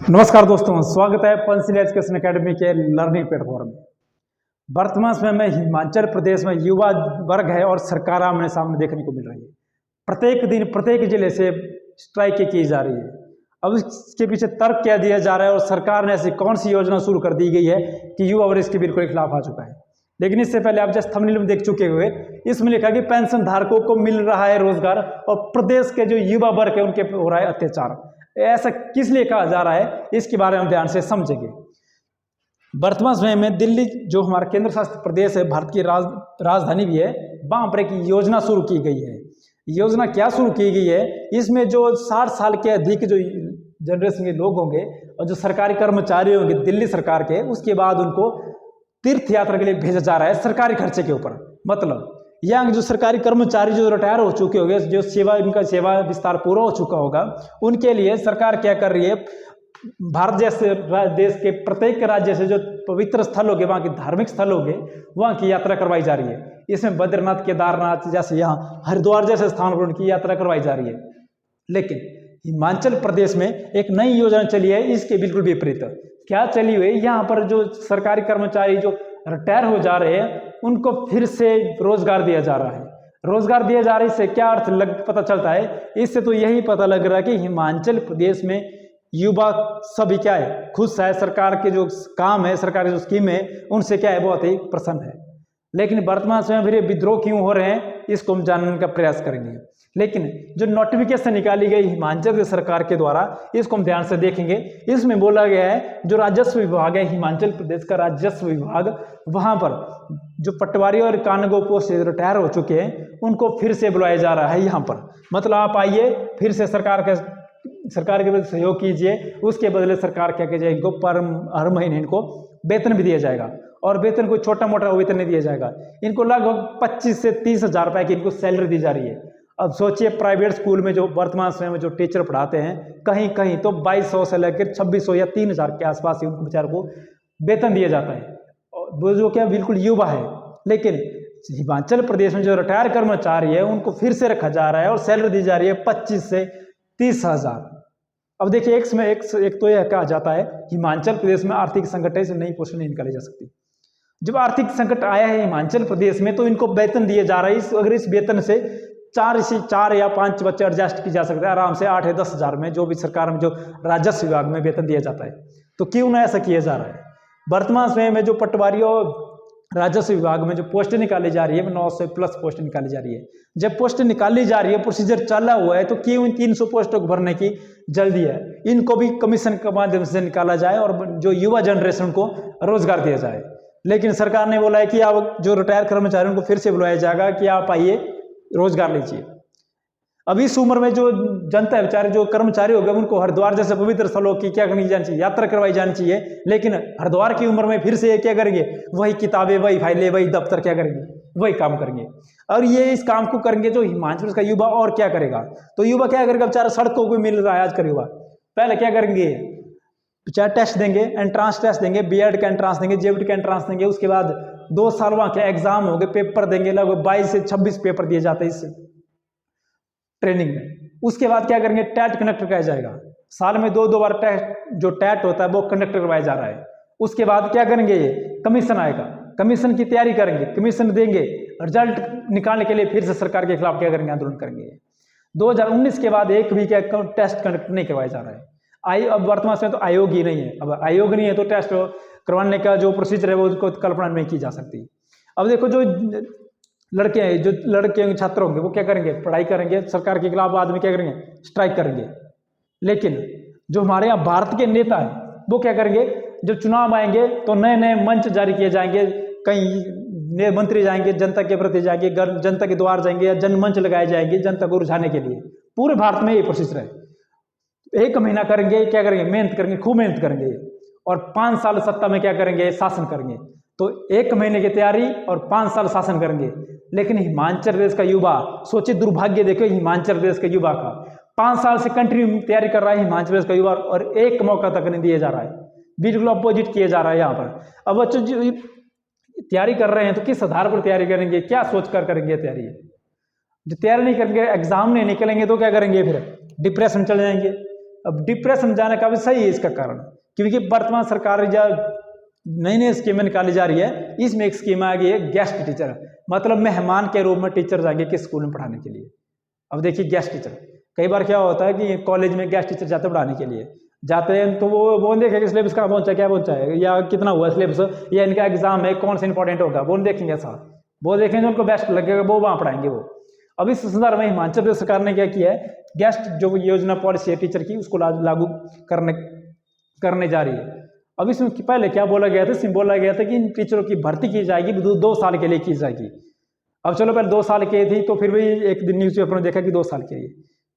नमस्कार दोस्तों, स्वागत है पंसिल एजुकेशन एकेडमी के लर्निंग प्लेटफॉर्म में। वर्तमान समय में हिमाचल प्रदेश में युवा वर्ग है और सरकार आमने सामने देखने को मिल रही है। प्रत्येक दिन प्रत्येक जिले से स्ट्राइक की जा रही है। अब इसके पीछे तर्क क्या दिया जा रहा है और सरकार ने ऐसी कौन सी योजना शुरू कर दी गई है कि युवा वर्ग इसके बिल्कुल खिलाफ आ चुका है। लेकिन इससे पहले आप जस्ट थंबनेल में देख चुके हुए, इसमें लिखा कि पेंशन धारकों को मिल रहा है रोजगार और प्रदेश के जो युवा वर्ग है उनके हो रहा है अत्याचार। ऐसा किस लिए कहा जा रहा है, इसके बारे में ध्यान से समझेंगे। वर्तमान समय में दिल्ली जो हमारा केंद्र शासित प्रदेश है, भारत की राजधानी भी है, वहां पर एक योजना शुरू की गई है। योजना क्या शुरू की गई है, इसमें जो 60 साल के अधिक जो जनरेशन के लोग होंगे और जो सरकारी कर्मचारी होंगे दिल्ली सरकार के, उसके बाद उनको तीर्थ यात्रा के लिए भेजा जा रहा है सरकारी खर्चे के ऊपर। मतलब यंग जो सरकारी कर्मचारी जो रिटायर हो चुके होंगे, जो इनका सेवा विस्तार पूरा हो चुका होगा, उनके लिए सरकार क्या कर रही है, भारत जैसे देश के प्रत्येक राज्य से जो पवित्र स्थल होंगे, वहाँ के धार्मिक स्थल होंगे, वहाँ की यात्रा करवाई जा रही है। इसमें बद्रीनाथ, केदारनाथ जैसे यहाँ हरिद्वार जैसे स्थान पर उनकी यात्रा करवाई जा रही है। लेकिन हिमाचल प्रदेश में एक नई योजना चली है, इसके बिल्कुल विपरीत। क्या चली हुई, यहाँ पर जो सरकारी कर्मचारी जो रिटायर हो जा रहे हैं उनको फिर से रोजगार दिया जा रहा है। रोजगार दिया जा रहा है, इससे क्या अर्थ पता चलता है? इससे तो यही पता लग रहा है कि हिमाचल प्रदेश में युवा सभी क्या है, खुश है। सरकार के जो काम है, सरकार की जो स्कीम है, उनसे क्या है, बहुत ही प्रसन्न है। लेकिन वर्तमान समय में विद्रोह क्यों हो रहे हैं, इसको हम जानने का प्रयास करेंगे। लेकिन जो नोटिफिकेशन निकाली गई हिमाचल प्रदेश सरकार के द्वारा, इसको हम ध्यान से देखेंगे। इसमें बोला गया है जो राजस्व विभाग है, हिमाचल प्रदेश का राजस्व विभाग, वहां पर जो पटवारी और कानूनगो पोस्ट से रिटायर हो चुके हैं उनको फिर से बुलाया जा रहा है यहाँ पर। मतलब आप आइए, फिर से सरकार के प्रति सहयोग कीजिए, उसके बदले सरकार क्या कीजिए, इनको हर महीने इनको वेतन भी दिया जाएगा। और वेतन कोई छोटा मोटा वेतन नहीं दिया जाएगा, इनको लगभग 25 से 30 हजार रुपए की इनको सैलरी दी जा रही है। अब सोचिए, प्राइवेट स्कूल में जो वर्तमान समय में जो टीचर पढ़ाते हैं, कहीं कहीं तो 2200 से लेकर 2600 या 3000 के आसपास ही उनको बेचारों को वेतन दिया जाता है, वो जो क्या बिल्कुल युवा है। लेकिन हिमाचल प्रदेश में जो रिटायर कर्मचारी है उनको फिर से रखा जा रहा है और सैलरी दी जा रही है 25 से 30 हजार। अब देखिए, एक तो यह कहा जाता है हिमाचल प्रदेश में आर्थिक संकट है, इसे नई पोस्ट नहीं निकाली जा सकती। जब आर्थिक संकट आया है हिमाचल प्रदेश में, तो इनको वेतन दिया जा रहा है। अगर इस वेतन से 4 या 5 बच्चे एडजस्ट की जा सकते हैं आराम से 8 या 10 हजार में, जो भी सरकार में जो राजस्व विभाग में वेतन दिया जाता है। तो क्यों ना ऐसा किया जा रहा है? वर्तमान समय में जो पटवारियों राजस्व विभाग में जो पोस्टें निकाली जा रही है, 900 प्लस पोस्ट निकाली जा रही है। जब पोस्ट निकाली जा रही है, प्रोसीजर चला हुआ है, तो क्यों इन 300 पोस्टों को भरने की जल्दी है? इनको भी कमीशन के माध्यम से निकाला जाए और जो युवा जनरेशन को रोजगार दिया जाए। लेकिन सरकार ने बोला है कि आप जो रिटायर कर्मचारियों को फिर से बुलाया जाएगा कि आप आइए, रोजगार लीजिए। अभी इस उम्र में जो जनता है, बेचारे जो कर्मचारी हो गए, उनको हरिद्वार जैसे पवित्र स्थलों की क्या करनी जानी चाहिए, यात्रा करवाई जानी चाहिए। लेकिन हरिद्वार की उम्र में फिर से ये क्या करेंगे, वही किताबें, वही फाइलें, वही दफ्तर क्या करेंगे, वही काम करेंगे। और ये इस काम को करेंगे जो हिमाचल का युवा और क्या करेगा? तो युवा क्या करेगा, बेचारा सड़कों को मिल रहा है आजकल युवा। पहले क्या करेंगे, बेचारा टेस्ट देंगे, एंट्रांस टेस्ट देंगे, बीएड का एंट्रांस देंगे, जेईई का एंट्रांस देंगे, उसके बाद 2 साल वहां के एग्जाम हो गए, पेपर देंगे, लगभग 22 से 26 पेपर दिए जाते हैं इस ट्रेनिंग में। उसके बाद क्या करेंगे, टैट कंडक्ट कराया जाएगा। साल में 2 बार टेस्ट जो टैट होता है वो कंडक्ट करवाया जा रहा है। उसके बाद क्या करेंगे, ये कमीशन आएगा, कमीशन की तैयारी करेंगे, कमीशन देंगे, रिजल्ट निकालने के लिए फिर से सरकार के खिलाफ क्या करेंगे, आंदोलन करेंगे। 2019 के बाद एक भी क्या टेस्ट कंडक्ट नहीं करवाया जा रहा है। अब वर्तमान में तो आयोग ही नहीं है। अब आयोग नहीं है तो टेस्ट करवाने का जो प्रोसीजर है वो उसको कल्पना नहीं की जा सकती। अब देखो, जो लड़के छात्र होंगे वो क्या करेंगे, पढ़ाई करेंगे, सरकार के खिलाफ आदमी क्या करेंगे, स्ट्राइक करेंगे। लेकिन जो हमारे यहाँ भारत के नेता है वो क्या करेंगे, जब चुनाव आएंगे तो नए नए मंच जारी किए जाएंगे, कहीं नए मंत्री जाएंगे, जनता के प्रति जाएंगे, जनता के द्वार जाएंगे या जनमंच लगाए जाएंगे जनता को रुझाने के लिए। पूरे भारत में ये प्रोसीजर है। 1 महीना करेंगे, क्या करेंगे, मेहनत करेंगे, खूब मेहनत करेंगे, और 5 साल सत्ता में क्या करेंगे, शासन करेंगे। तो 1 महीने की तैयारी और 5 साल शासन करेंगे। लेकिन हिमाचल प्रदेश का युवा, सोचिए दुर्भाग्य देखो हिमाचल प्रदेश के युवा का, 5 साल से कंटिन्यू तैयारी कर रहा है हिमाचल प्रदेश का युवा, और एक मौका तक नहीं दिया जा रहा है। बिल्कुल अपोजिट किया जा रहा है यहाँ पर। अब बच्चों जो तैयारी कर रहे हैं तो किस आधार पर तैयारी करेंगे, क्या सोच कर करेंगे तैयारी? जो तैयारी नहीं करेंगे, एग्जाम नहीं निकलेंगे तो क्या करेंगे, फिर डिप्रेशन चले जाएंगे। अब डिप्रेशन जाने का भी सही है इसका कारण, क्योंकि वर्तमान सरकार जो नई नई स्कीमें निकाली जा रही है, इसमें एक स्कीम आ गई है गेस्ट टीचर, मतलब मेहमान के रूप में टीचर जाएंगे किस स्कूल में पढ़ाने के लिए। अब देखिए गेस्ट टीचर, कई बार क्या होता है कि कॉलेज में गेस्ट टीचर जाते पढ़ाने के लिए, जाते हैं तो वो देखेंगे कि सिलेबस कहाँ पहुंचा, क्या पहुंचा है, या कितना हुआ सिलेबस, या इनका एग्जाम है कौन सा इंपॉर्टेंट होगा, वो नहीं देखेंगे ऐसा, वो देखेंगे उनको बेस्ट लगेगा वो वहाँ पढ़ाएंगे वो। अब इस संदर्भ में हिमाचल प्रदेश सरकार ने क्या किया है, गेस्ट जो योजना पॉलिसी है टीचर की, उसको लागू करने जा रही है। अब इसमें पहले क्या बोला गया था, इसमें बोला गया था कि इन टीचरों की भर्ती की जाएगी 2 साल के लिए की जाएगी। अब चलो पहले 2 साल की थी, तो फिर भी एक दिन न्यूज़ पेपर में देखा कि 2 साल के लिए,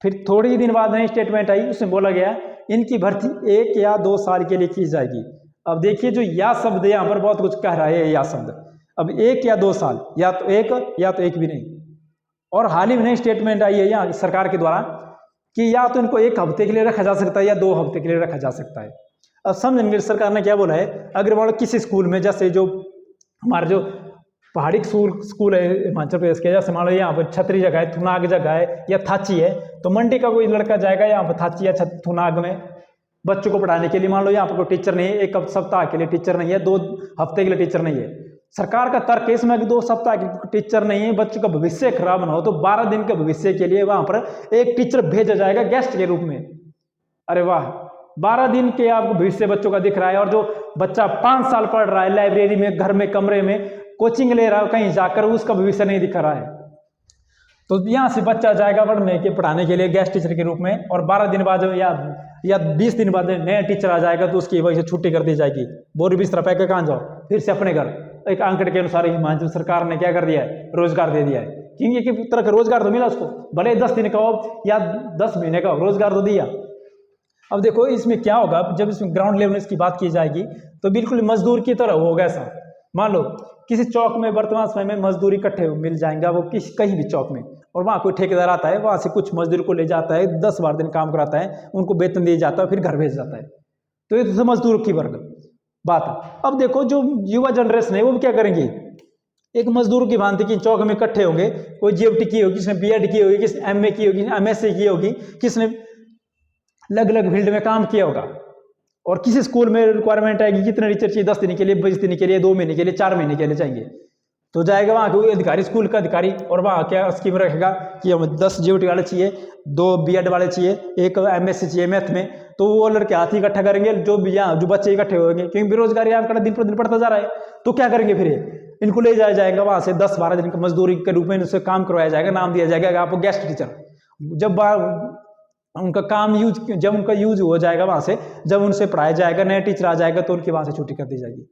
फिर थोड़ी ही दिन बाद नई स्टेटमेंट आई, उसमें बोला गया इनकी भर्ती 1 या 2 साल के लिए की जाएगी। अब देखिए जो या शब्द यहाँ पर बहुत कुछ कह रहा है, या शब्द, अब 1 या 2 साल, या तो एक भी नहीं। और हाल ही में नई स्टेटमेंट आई है यहाँ सरकार के द्वारा कि या तो इनको 1 हफ्ते के लिए रखा जा सकता है या 2 हफ्ते के लिए रखा जा सकता है। अब समझेंगे सरकार ने क्या बोला है, अगर मान लो किसी स्कूल में, जैसे जो हमारे जो पहाड़ी स्कूल है हिमाचल प्रदेश के, जैसे मान लो यहाँ पर छतरी जगह है, थुनाग जगह है या थाची है, तो मंडी का कोई लड़का जाएगा यहाँ पर थाची या थुनाग में बच्चों को पढ़ाने के लिए, मान लो यहाँ पर कोई टीचर नहीं है, 1 सप्ताह के लिए टीचर नहीं है, 2 हफ्ते के लिए टीचर नहीं है। सरकार का तर्क है इसमें कि 2 सप्ताह के टीचर नहीं है, बच्चों का भविष्य खराब ना हो, तो 12 दिन के भविष्य के लिए वहां पर एक टीचर भेजा जाएगा गेस्ट के रूप में। अरे वाह, 12 दिन के आपको भविष्य बच्चों का दिख रहा है, और जो बच्चा 5 साल पढ़ रहा है लाइब्रेरी में, घर में, कमरे में कोचिंग ले रहा है, कहीं जाकर उसका भविष्य नहीं दिख रहा है, तो यहाँ से बच्चा जाएगा पढ़ाने के लिए गेस्ट टीचर के रूप में, और 12 दिन बाद या 20 दिन बाद नया टीचर आ जाएगा तो उसकी वजह से छुट्टी कर दी जाएगी, बोरी बिस्तर पैक के कहाँ जाओ, फिर से अपने घर। एक आंकड़े के अनुसार हिमाचल सरकार ने क्या कर दिया है, रोजगार दे दिया है, क्योंकि एक तरह का रोजगार तो मिला उसको, भले 10 दिन का हो या 10 महीने का हो, रोजगार तो दिया। अब देखो इसमें क्या होगा, जब इसमें ग्राउंड लेवल इसकी बात की जाएगी तो बिल्कुल मजदूर की तरह होगा ऐसा। मान लो किसी चौक में वर्तमान समय में मजदूर इकट्ठे मिल जाएंगे, वो कहीं भी चौक में, और वहाँ कोई ठेकेदार आता है, वहाँ से कुछ मजदूर को ले जाता है, 10-12 दिन काम कराता है, उनको वेतन दिया जाता है, फिर घर भेज जाता है, तो ये तो मजदूर की वर्ग बात है। अब देखो जो युवा जनरेशन है वो क्या करेंगे, एक मजदूर की भांति की चौक में इकट्ठे होंगे, कोई जीएफटी की होगी, किसने बीएड की होगी, किसने एमए की होगी, एमएससी की होगी, किसने अलग अलग फील्ड में काम किया होगा, और किसी स्कूल में रिक्वायरमेंट आएगी कितने टीचर चाहिए, 10 दिन के लिए, 20 दिन के लिए, 2 महीने के लिए, 4 महीने के लिए चाहिए, तो जाएगा वहाँ कोई अधिकारी, स्कूल का अधिकारी, और वहाँ क्या स्कीम रखेगा कि हमें 10 जीएफटी वाले चाहिए, 2 बीएड वाले चाहिए, 1 एमएससी चाहिए मैथ में, तो वो लड़के हाथ ही इकट्ठा करेंगे, जो बच्चे इकट्ठे होंगे, क्योंकि बेरोजगारी आंकड़ा दिन पर दिन बढ़ता जा रहा है, तो क्या करेंगे फिर इनको ले जाया जाएगा वहाँ से 10-12 दिन का मजदूरी के रूप में इनसे काम करवाया जाएगा, नाम दिया जाएगा आपको गेस्ट टीचर। जब उनका काम जब उनका यूज हो जाएगा वहाँ से, जब उनसे पढ़ाया जाएगा, नया टीचर आ जाएगा, तो उनकी वहाँ से छुट्टी कर दी जाएगी।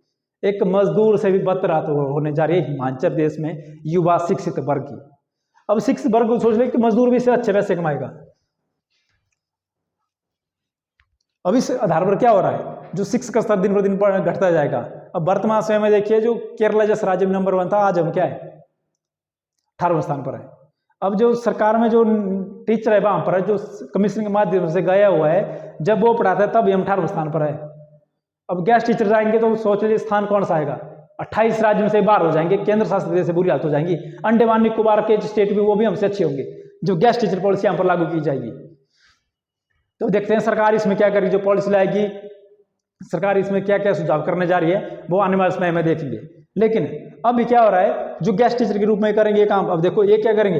एक मजदूर से भी बदतर होने जा रही है हिमाचल प्रदेश में युवा शिक्षित वर्ग की। अब शिक्षित वर्ग को सोच ले कि मजदूर भी से अच्छे पैसे कमाएगा। अब इस आधार पर क्या हो रहा है, जो शिक्षा का स्तर दिन पर दिन घटता जाएगा। अब वर्तमान समय में देखिए, जो केरला जैसे राज्य में नंबर 1 था, आज हम क्या है 18वें स्थान पर है। अब जो सरकार में जो टीचर है वहां पर, जो कमीशन के माध्यम से गया हुआ है, जब वो पढ़ाता है तब हम 18वें स्थान पर है। अब गेस्ट टीचर जाएंगे तो सोच लीजिए स्थान कौन सा आएगा, 28 राज्य में से बाहर हो जाएंगे, केंद्र शासित प्रदेश से बुरी हालत हो जाएंगी। अंडमान निकोबार के स्टेट भी वो भी हमसे अच्छे होंगे, जो गेस्ट टीचर पॉलिसी यहाँ पर लागू की जाएगी। तो देखते हैं सरकार इसमें क्या करेगी, जो पॉलिसी लाएगी सरकार इसमें क्या क्या सुझाव करने जा रही है, वो आने वाले समय में देखेंगे। लेकिन अभी क्या हो रहा है, जो गेस्ट टीचर के रूप में करेंगे काम, अब देखो ये क्या करेंगे,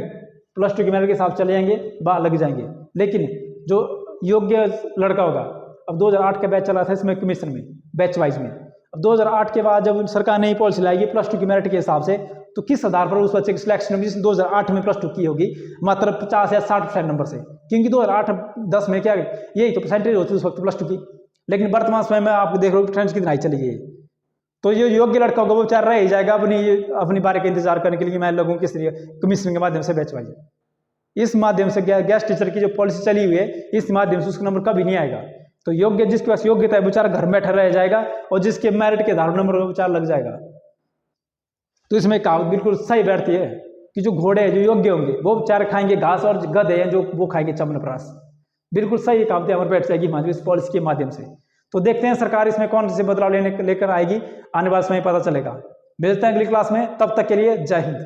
+2 के मेरिट के हिसाब चले जाएंगे, बाहर लग जाएंगे। लेकिन जो योग्य लड़का होगा, अब 2008 का बैच चला था इसमें कमीशन में बैच वाइज में, अब 2008 के बाद जब सरकार नई पॉलिसी लाएगी +2 की मेरिट के हिसाब से, तो किस आधार पर उस बच्चे की सिलेक्शन होगी जिसने 2008 में +2 की होगी, मात्र 50 या 60% नंबर से, क्योंकि 2008-10 में क्या यही तो परसेंटेज होती है उस वक्त +2 की। लेकिन वर्तमान समय में आप देख रहे हो ट्रेंड कितनी हाई चली गई है। तो ये योग्य लड़का होगा वो बेचारा रह ही जाएगा अपनी बारी का इंतजार करने के लिए, मैं लोगों किस लिए कमीशन के माध्यम से बैच वाइज, इस माध्यम से गेस्ट टीचर की जो पॉलिसी चली हुई है, इस माध्यम से उसका नंबर कभी नहीं आएगा। तो योग्य जिसके पास योग्यता है बेचारा घर में बैठा रह जाएगा, और जिसके मेरिट के आधार नंबर बेचारा लग जाएगा। तो इसमें कहावत बिल्कुल सही बैठती है कि जो घोड़े हैं जो योग्य होंगे वो बेचारे खाएंगे घास, और गधे हैं जो वो खाएंगे चमनप्राश। बिल्कुल सही कहावत हमारे बैठ जाएगी इस पॉलिसी के माध्यम से। तो देखते हैं सरकार इसमें कौन से बदलाव लेकर आएगी, आने वाले समय पता चलेगा। मिलते हैं अगली क्लास में, तब तक के लिए जय हिंद।